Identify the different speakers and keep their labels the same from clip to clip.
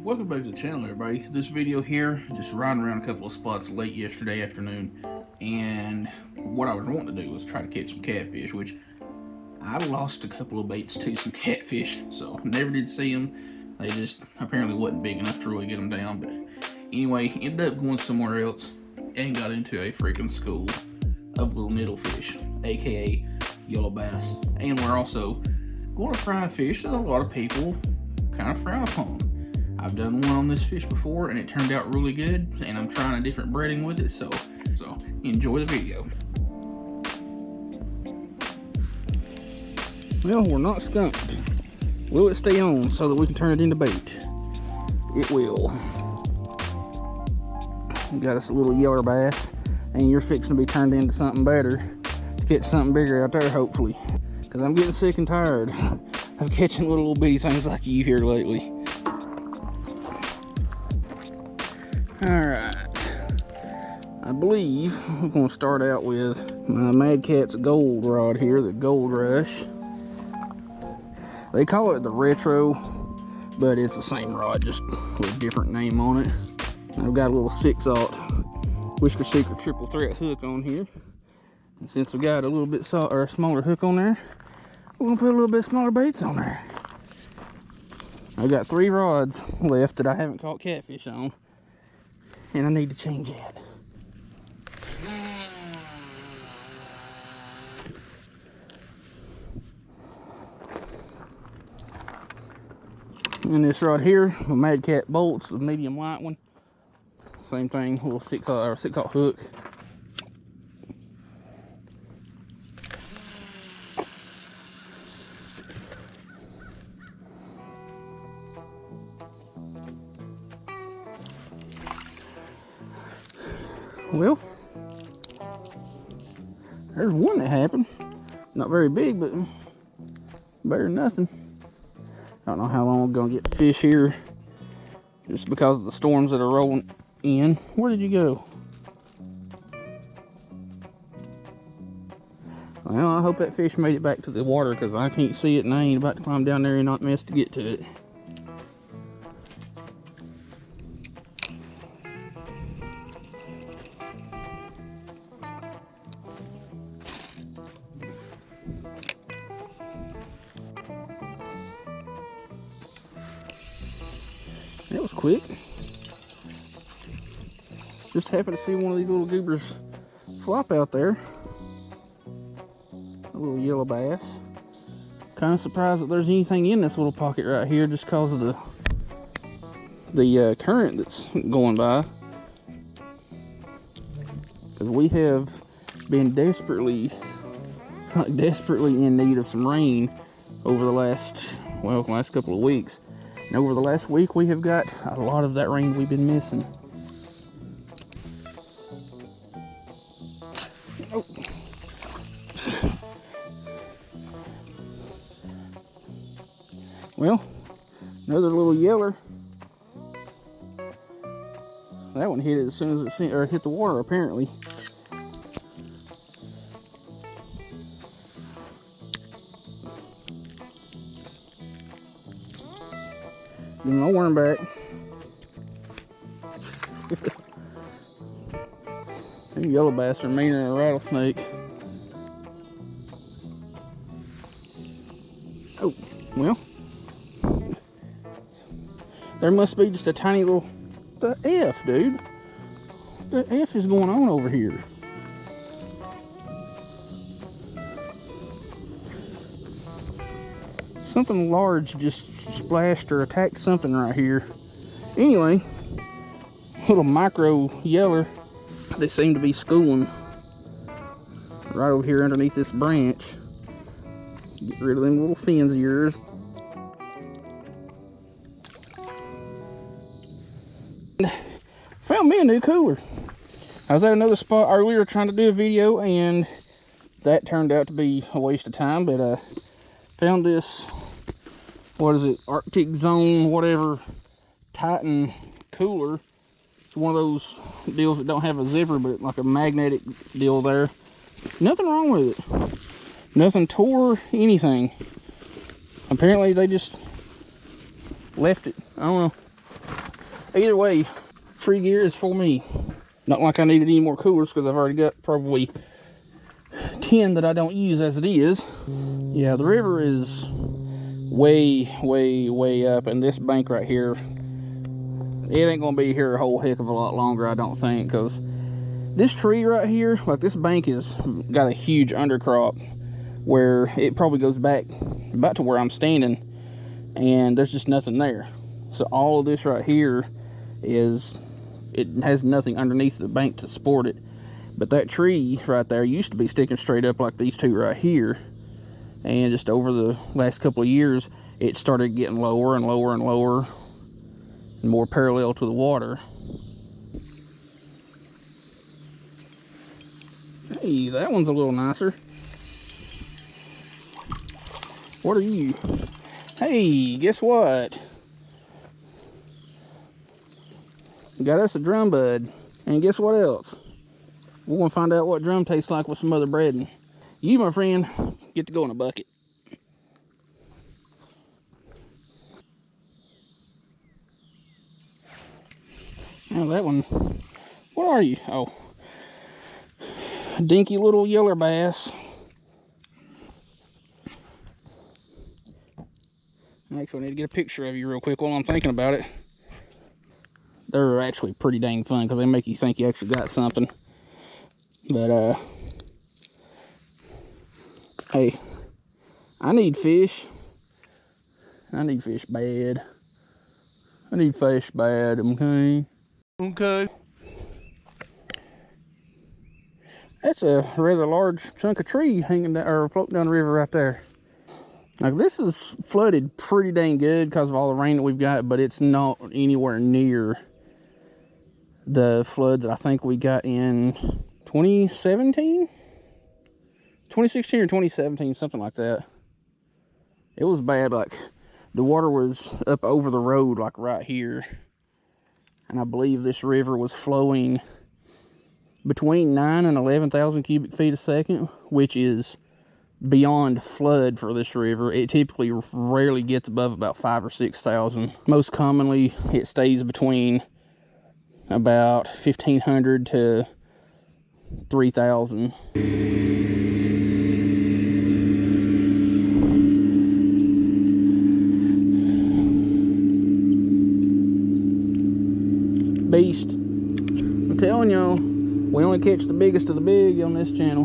Speaker 1: Welcome back to the channel, everybody. This video here, just riding around a couple of spots late yesterday afternoon, and what I was wanting to do was try to catch some catfish, which I lost a couple of baits to some catfish, so never did see them. They just apparently wasn't big enough to really get them down, but anyway, ended up going somewhere else and got into a freaking school of little needlefish, aka yellow bass, and we're also going to fry fish that a lot of people kind of frown upon. I've done one on this fish before and it turned out really good, and I'm trying a different breading with it, so enjoy the video. Well, we're not skunked. Will it stay on so that we can turn it into bait? It will. We got us a little yeller bass, and you're fixing to be turned into something better to catch something bigger out there, hopefully. Because I'm getting sick and tired of catching little bitty things like you here lately. Alright, I believe we're going to start out with my Mad Cat's gold rod here, the Gold Rush. They call it the Retro, but it's the same rod, just with a different name on it. I've got a little 6/0 Whisker Seeker triple threat hook on here. And since we got a little bit smaller hook on there, we're going to put a little bit smaller baits on there. I've got 3 rods left that I haven't caught catfish on, and I need to change that. And this rod here, the Mad Cat bolts, the medium light one. Same thing, little 6/0 hook. Well, there's one that happened. Not very big, but better than nothing. I don't know how long I'm gonna get the fish here, just because of the storms that are rolling in. Where did you go? Well, I hope that fish made it back to the water, because I can't see it and I ain't about to climb down there and not mess to get to it. That was quick. Just happened to see one of these little goobers flop out there. A little yellow bass. Kind of surprised that there's anything in this little pocket right here, just because of the current that's going by. Because we have been desperately in need of some rain over the last couple of weeks. And over the last week, we have got a lot of that rain we've been missing. Oh. Well, another little yeller. That one hit it as soon as it hit the water, apparently. Give my worm back. Them yellow bass are meaner than a rattlesnake. Oh, well. There must be just a tiny little... The F, dude. The F is going on over here? Something large just splashed or attacked something right here. Anyway, little micro yeller. They seem to be schooling right over here underneath this branch. Get rid of them little fins of yours. Found me a new cooler. I was at another spot earlier trying to do a video, and that turned out to be a waste of time, but I found this, what is it, Arctic Zone whatever Titan cooler. It's one of those deals that don't have a zipper, but like a magnetic deal there. Nothing wrong with it. Nothing tore, anything. Apparently they just left it. I don't know. Either way, free gear is for me. Not like I needed any more coolers because I've already got probably 10 that I don't use as it is. Yeah, the river is way up, and this bank right here, it ain't gonna be here a whole heck of a lot longer, I don't think, because this tree right here, like this bank has got a huge undercrop where it probably goes back about to where I'm standing, and there's just nothing there. So all of this right here it has nothing underneath the bank to support it. But that tree right there used to be sticking straight up like these two right here, and just over the last couple of years it started getting lower and lower and lower and more parallel to the water. Hey, that one's a little nicer. What are you? Hey, guess what? Got us a drum bud. And guess what else? We're gonna find out what drum tastes like with some other breading. You, my friend, get to go in a bucket. Now that one, what are you? Oh, dinky little yeller bass. Actually, I need to get a picture of you real quick while I'm thinking about it. They're actually pretty dang fun because they make you think you actually got something. But, hey, I need fish. I need fish bad. I need fish bad, okay? Okay. That's a rather large chunk of tree hanging down, or floating down the river right there. Now this is flooded pretty dang good because of all the rain that we've got, but it's not anywhere near the floods that I think we got in 2017? 2016 or 2017, something like that. It was bad. Like, the water was up over the road, like right here. And I believe this river was flowing between 9 and 11,000 cubic feet a second, which is beyond flood for this river. It typically rarely gets above about 5 or 6,000. Most commonly, it stays between about 1,500 to 3,000. Beast. I'm telling y'all, we only catch the biggest of the big on this channel.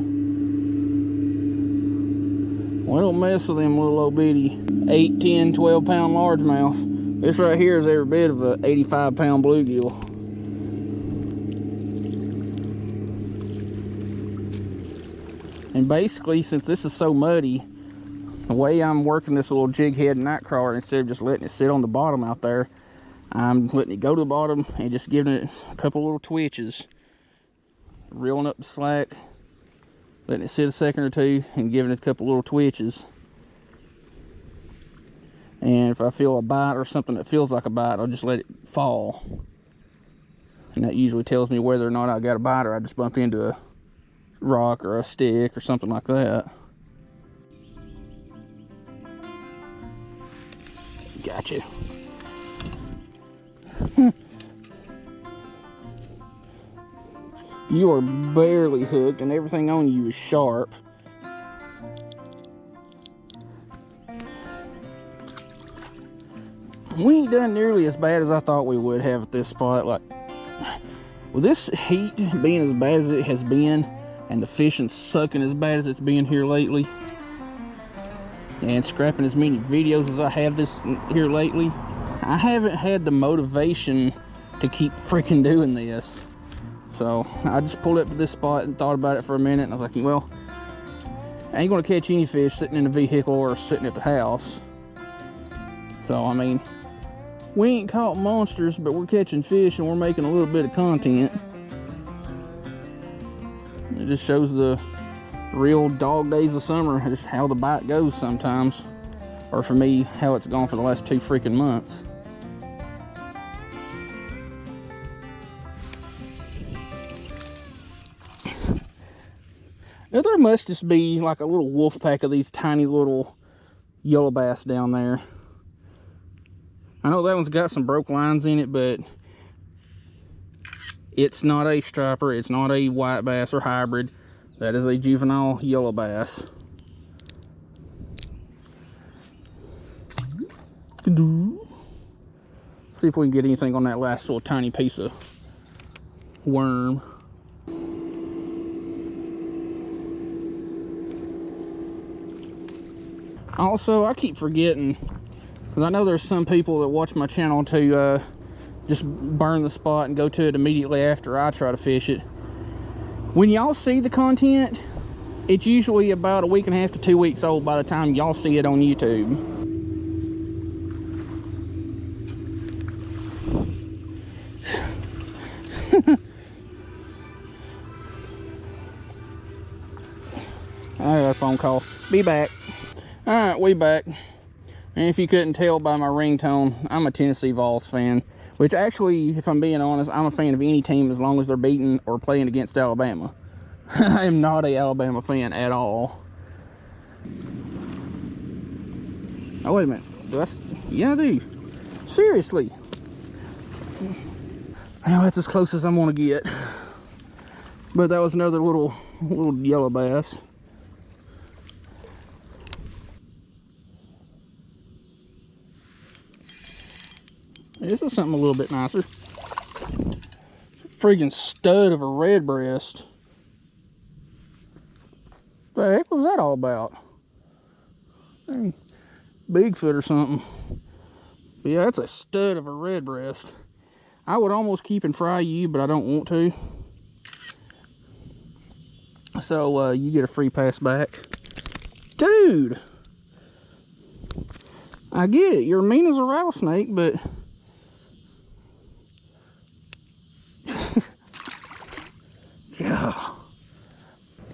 Speaker 1: We don't mess with them little old bitty 8, 10, 12 pound largemouth. This right here is every bit of a 85 pound bluegill. And basically, since this is so muddy, the way I'm working this little jig head night crawler, instead of just letting it sit on the bottom out there, I'm letting it go to the bottom and just giving it a couple little twitches, reeling up the slack, letting it sit a second or two, and giving it a couple little twitches. And if I feel a bite or something that feels like a bite, I'll just let it fall. And that usually tells me whether or not I got a bite, or I just bump into a rock or a stick or something like that. Gotcha. You are barely hooked and everything on you is sharp. We ain't done nearly as bad as I thought we would have at this spot. Like, with this heat being as bad as it has been, and the fishing sucking as bad as it's been here lately, and scrapping as many videos as I have this here lately, I haven't had the motivation to keep freaking doing this. So I just pulled up to this spot and thought about it for a minute, and I was like, well, I ain't gonna catch any fish sitting in the vehicle or sitting at the house. So I mean, we ain't caught monsters, but we're catching fish and we're making a little bit of content. It just shows the real dog days of summer, just how the bite goes sometimes. Or for me, how it's gone for the last 2 freaking months. Now there must just be like a little wolf pack of these tiny little yellow bass down there. I know that one's got some broke lines in it, but It's not a striper, it's not a white bass or hybrid. That is a juvenile yellow bass. See if we can get anything on that last little tiny piece of worm. Also, I keep forgetting, because I know there's some people that watch my channel to just burn the spot and go to it immediately after I try to fish it. When y'all see the content, it's usually about a week and a half to 2 weeks old by the time y'all see it on YouTube. I got a phone call. Be back. Alright, we back. And if you couldn't tell by my ringtone, I'm a Tennessee Vols fan. Which actually, if I'm being honest, I'm a fan of any team as long as they're beating or playing against Alabama. I am not a Alabama fan at all. Oh, wait a minute. Yeah, I do. Seriously. Well, that's as close as I'm gonna get. But that was another little yellow bass. This is something a little bit nicer. Freaking stud of a red breast. What the heck was that all about? Bigfoot or something. But yeah, that's a stud of a red breast. I would almost keep and fry you, but I don't want to. So you get a free pass back. Dude! I get it, you're mean as a rattlesnake, but... yeah.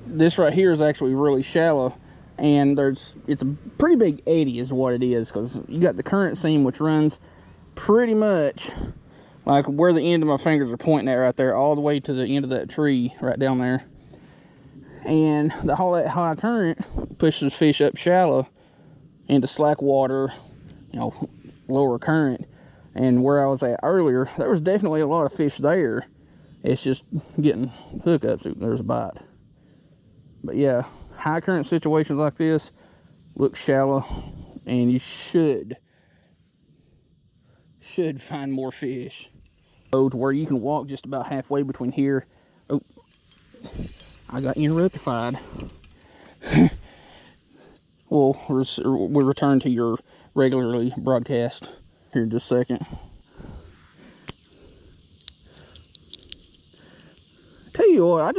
Speaker 1: This right here is actually really shallow, and it's a pretty big eddy is what it is, because you got the current seam, which runs pretty much like where the end of my fingers are pointing at right there, all the way to the end of that tree right down there. And that high current pushes fish up shallow into slack water, you know, lower current. And where I was at earlier, there was definitely a lot of fish there. It's just getting hookups. There's a bite. But yeah, high current situations like this look shallow, and you should find more fish. So to where you can walk just about halfway between here. Oh, I got interruptified. We'll return to your regularly broadcast here in just a second. Tell you what, I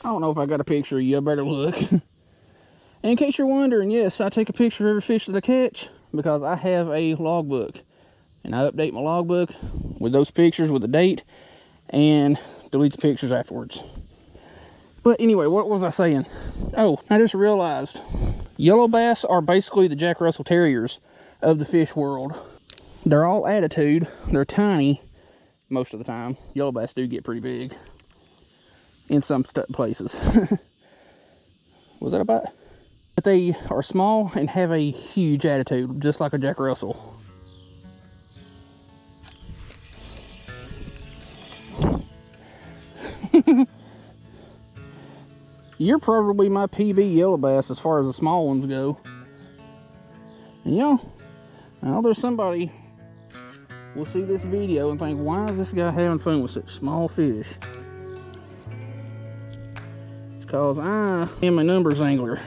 Speaker 1: don't know if I got a picture of you. I better look. In case you're wondering, yes, I take a picture of every fish that I catch because I have a logbook. And I update my logbook with those pictures with the date and delete the pictures afterwards. But anyway, what was I saying? Oh, I just realized yellow bass are basically the Jack Russell Terriers of the fish world. They're all attitude. They're tiny most of the time. Yellow bass do get pretty big in some places. Was that a bite? But they are small and have a huge attitude, just like a Jack Russell. You're probably my PB yellow bass as far as the small ones go. And you know, now there's somebody will see this video and think, why is this guy having fun with such small fish? It's because I am a numbers angler.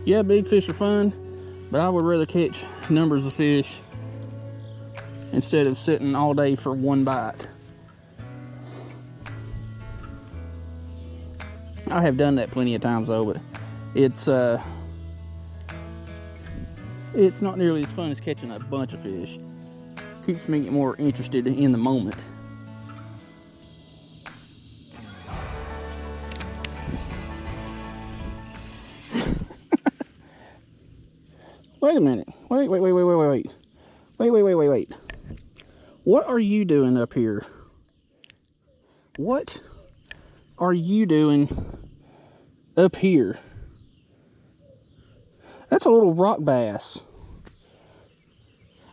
Speaker 1: Yeah, big fish are fun, but I would rather catch numbers of fish instead of sitting all day for one bite. I have done that plenty of times though, but it's not nearly as fun as catching a bunch of fish. Keeps me more interested in the moment. Wait a minute. Wait. What are you doing up here? What are you doing up here? That's a little rock bass.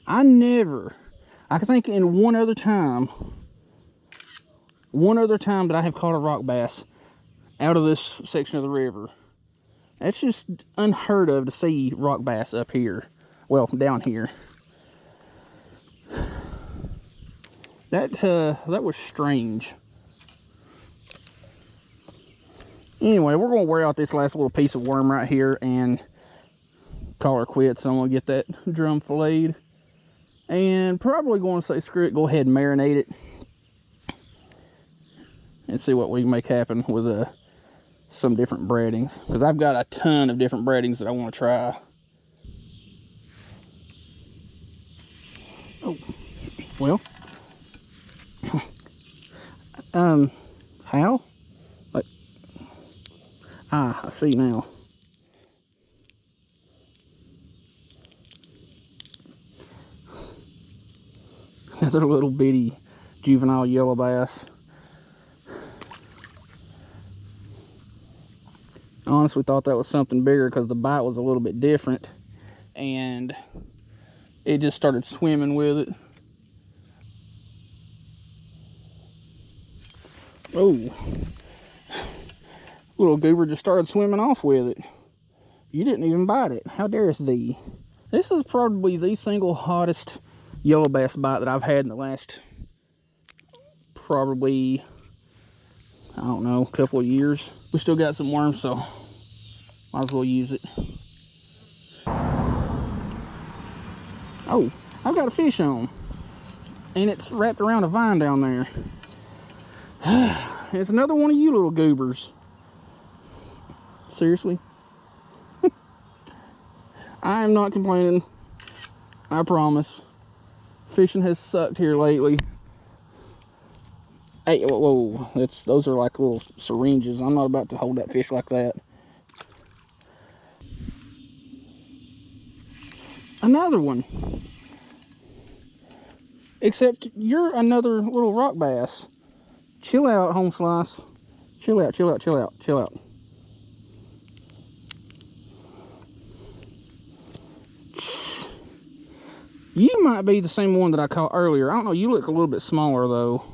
Speaker 1: I can think in one other time one other time that I have caught a rock bass out of this section of the river. That's just unheard of to see rock bass up here. Well, down here. That was strange. Anyway, we're going to wear out this last little piece of worm right here and call her quits. So I'm going to get that drum filleted. And probably going to say, screw it, go ahead and marinate it. And see what we can make happen with some different breadings. Because I've got a ton of different breadings that I want to try. Oh, well. How? Like, I see now. Another little bitty juvenile yellow bass. I honestly thought that was something bigger because the bite was a little bit different. And it just started swimming with it. Oh, little goober just started swimming off with it. You didn't even bite it. How darest thee? This is probably the single hottest yellow bass bite that I've had in the last probably, I don't know, couple of years. We still got some worms, so might as well use it. Oh, I've got a fish on, and it's wrapped around a vine down there. It's another one of you little goobers. Seriously? I am not complaining. I promise. Fishing has sucked here lately. Hey, whoa, those are like little syringes. I'm not about to hold that fish like that. Another one. Except you're another little rock bass. Chill out, home slice. Chill out, chill out, chill out, chill out. You might be the same one that I caught earlier. I don't know, you look a little bit smaller though.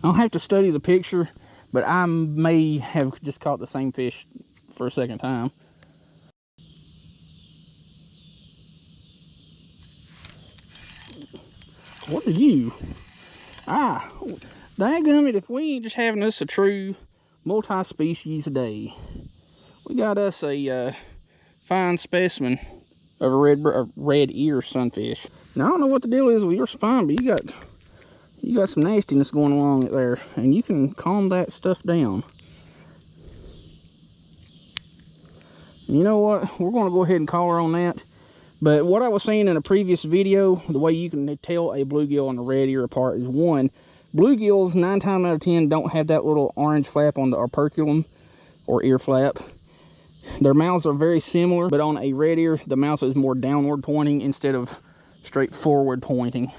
Speaker 1: I'll have to study the picture, but I may have just caught the same fish for a second time. What are you? Dadgummit, if we ain't just having us a true multi-species day. We got us a fine specimen of a red ear sunfish. Now I don't know what the deal is with your spine, but you got some nastiness going along there, and you can calm that stuff down. And you know what? We're going to go ahead and call her on that. But what I was saying in a previous video, the way you can tell a bluegill and a red ear apart is, one, bluegills 9 times out of 10 don't have that little orange flap on the operculum or ear flap. Their mouths are very similar, but on a red ear, the mouth is more downward pointing instead of straight forward pointing.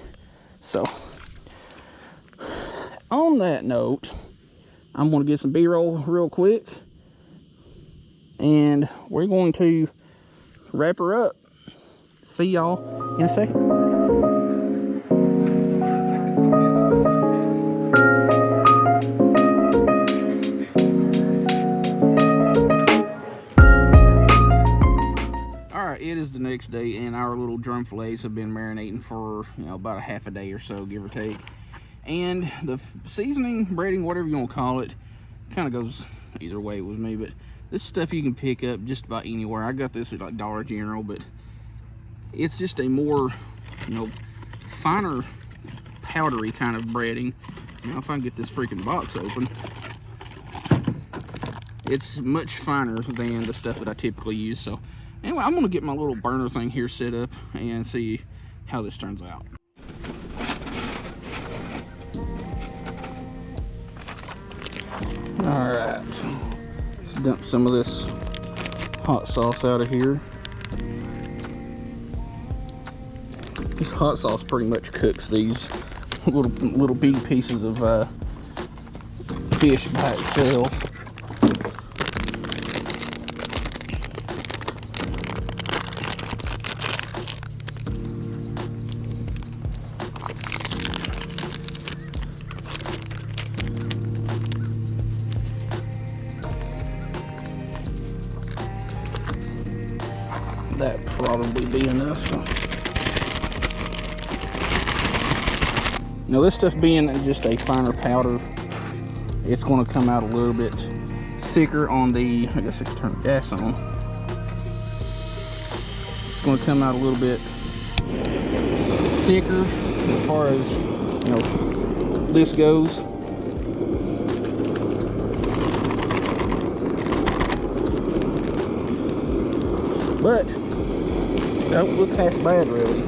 Speaker 1: So, on that note, I'm going to get some B-roll real quick, and we're going to wrap her up. See y'all in a second. It is the next day, and our little drum fillets have been marinating for, you know, about a half a day or so, give or take. And the seasoning, breading, whatever you want to call it, kind of goes either way with me. But this stuff you can pick up just about anywhere. I got this at like Dollar General, but it's just a more, you know, finer, powdery kind of breading. Now, if I can get this freaking box open, it's much finer than the stuff that I typically use. So anyway, I'm going to get my little burner thing here set up and see how this turns out. Alright, let's dump some of this hot sauce out of here. This hot sauce pretty much cooks these little big pieces of fish by itself. That'd probably be enough. Now this stuff being just a finer powder, it's going to come out a little bit thicker on the, I guess I could turn the gas on. It's going to come out a little bit thicker as far as, you know, this goes. But it don't look half bad, really.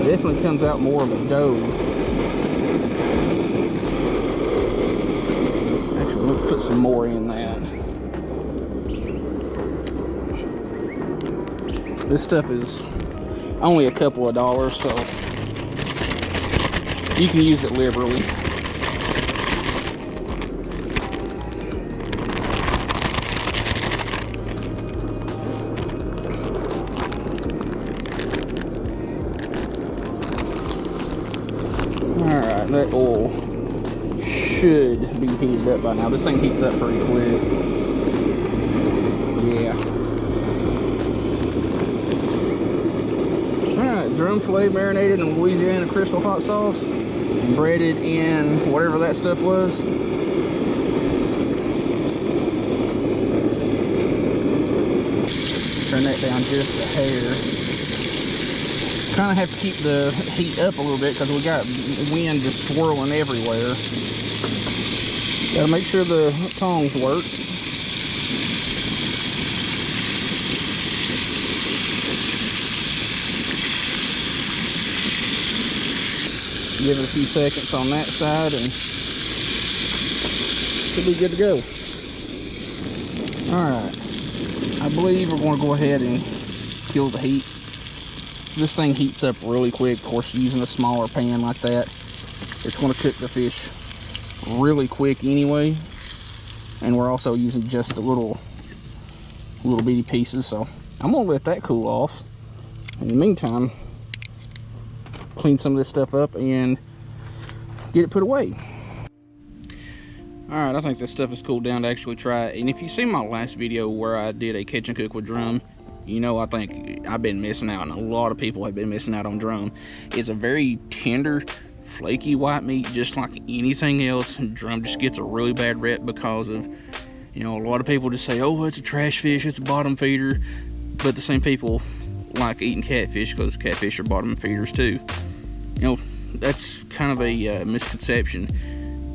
Speaker 1: It definitely comes out more of a dough. Actually, let's put some more in that. This stuff is only a couple of dollars, so you can use it liberally. Alright, that oil should be heated up by now. This thing heats up pretty quick. Yeah. Alright, drum filet marinated in Louisiana crystal hot sauce and breaded in whatever that stuff was. Turn that down just a hair. Kind of have to keep the heat up a little bit because we got wind just swirling everywhere. Got to make sure the tongs work. Give it a few seconds on that side and should be good to go. Alright, I believe we're going to go ahead and kill the heat. This thing heats up really quick. Of course, using a smaller pan like that, it's going to cook the fish really quick anyway. And we're also using just the little bitty pieces, so I'm going to let that cool off. In the meantime, clean some of this stuff up and get it put away. Alright, I think this stuff is cooled down to actually try it. And if you see my last video where I did a catch and cook with drum, you know, I think I've been missing out, and a lot of people have been missing out on drum. It's a very tender, flaky white meat, just like anything else. And drum just gets a really bad rep because of, you know, a lot of people just say, oh, it's a trash fish, it's a bottom feeder. But the same people like eating catfish because catfish are bottom feeders too. You know, that's kind of a misconception.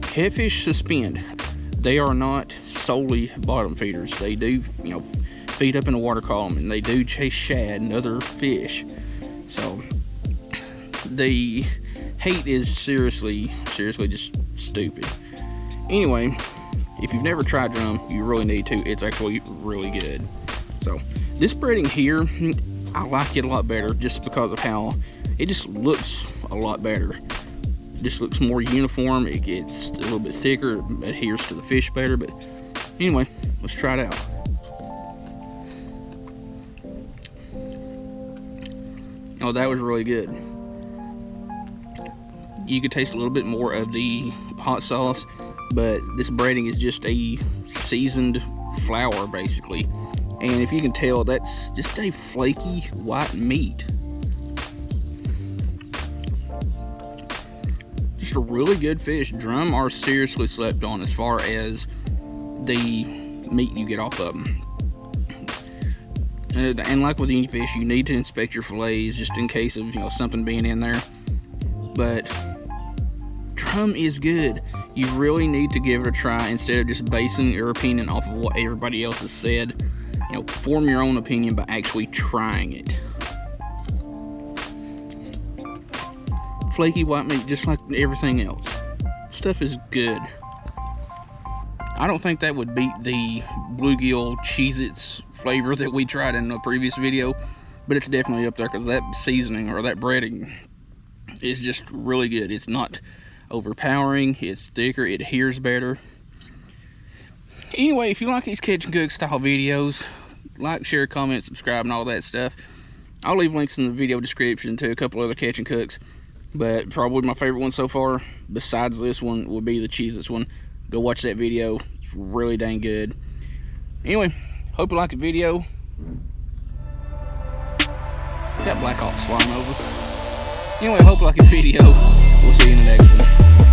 Speaker 1: Catfish suspend. They are not solely bottom feeders. They do, you know, feed up in the water column, and they do chase shad and other fish. So the hate is seriously just stupid. Anyway, if you've never tried drum, you really need to. It's actually really good. So this breading here, I like it a lot better just because of how it just looks a lot better. It just looks more uniform. It gets a little bit thicker, it adheres to the fish better. But anyway, let's try it out. Oh, that was really good. You could taste a little bit more of the hot sauce, but this breading is just a seasoned flour, basically. And if you can tell, that's just a flaky white meat. Just a really good fish. Drum are seriously slept on as far as the meat you get off of them. And like with any fish, you need to inspect your fillets just in case of, you know, something being in there. But drum is good. You really need to give it a try instead of just basing your opinion off of what everybody else has said. You know, form your own opinion by actually trying it. Flaky white meat, just like everything else. Stuff is good. I don't think that would beat the bluegill Cheez-Its flavor that we tried in a previous video, but it's definitely up there because that seasoning or that breading is just really good. It's not overpowering, it's thicker, it adheres better. Anyway, if you like these catch and cook style videos, like, share, comment, subscribe, and all that stuff. I'll leave links in the video description to a couple other catch and cooks, but probably my favorite one so far, besides this one, would be the Cheez-Its one. Go watch that video. It's really dang good. Anyway, hope you like the video. Got black hawks flying over. Anyway, hope you like the video. We'll see you in the next one.